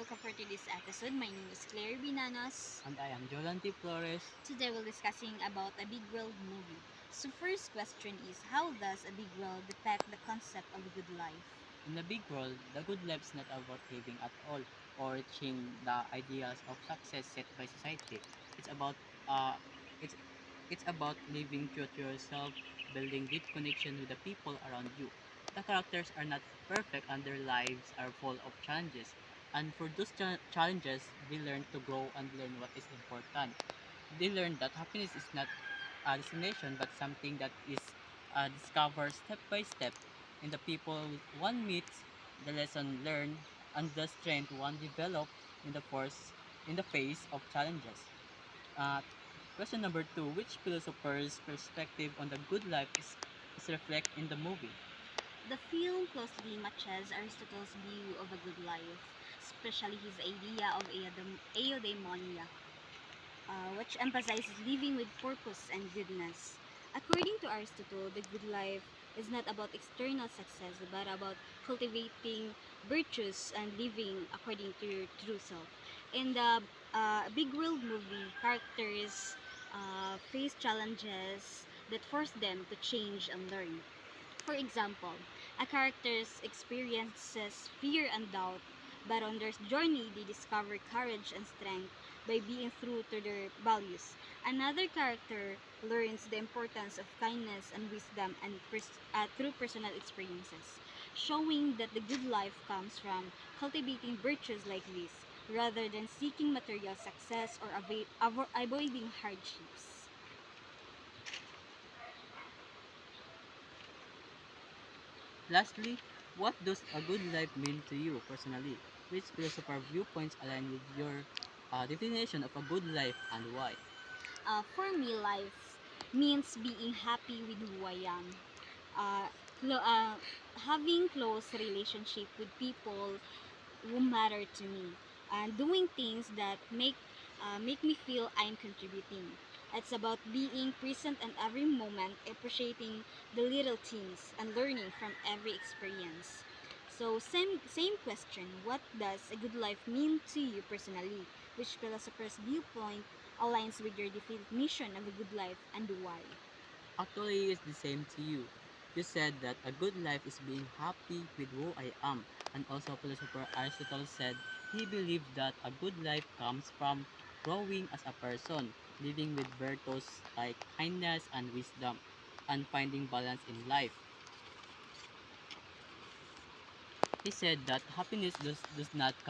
welcome for today's episode. My name is Claire Binanas. And I am Jolante Flores. Today we're discussing about a big world movie. So first question is, how does a big world depict the concept of a good life? In the big world, the good life is not about living at all or reaching the ideals of success set by society. It's about uh, it's it's about living true to yourself, building deep connection with the people around you. The characters are not perfect and their lives are full of challenges. And for those challenges, they learn to grow and learn what is important. They learn that happiness is not a destination but something that is discovered step by step in the people one meets, the lesson learned, and the strength one develop in the face of challenges. Uh, Question number two: which philosopher's perspective on the good life is reflected in the movie? The film closely matches Aristotle's view of a good life, especially his idea of eudaimonia, which emphasizes living with purpose and goodness. According to Aristotle, the good life is not about external success but about cultivating virtues and living according to your true self. In the Big World movie, characters face challenges that force them to change and learn. For example, a character experiences fear and doubt, but on their journey they discover courage and strength by being true to their values. Another character learns the importance of kindness and wisdom through personal experiences, showing that the good life comes from cultivating virtues like this, rather than seeking material success or avoiding hardships. Lastly, what does a good life mean to you personally? Which philosopher viewpoints align with your definition of a good life and why? For me, life means being happy with who I am. Uh, Having close relationship with people who matter to me, and doing things that make me feel I'm contributing. It's about being present in every moment, appreciating the little things, and learning from every experience. So, same question. What does a good life mean to you personally? Which philosopher's viewpoint aligns with your definition of a good life and why? Actually, it's the same to you. You said that a good life is being happy with who I am, and also philosopher Aristotle said he believed that a good life comes from growing as a person, living with virtues like kindness and wisdom, and finding balance in life. He said that happiness does not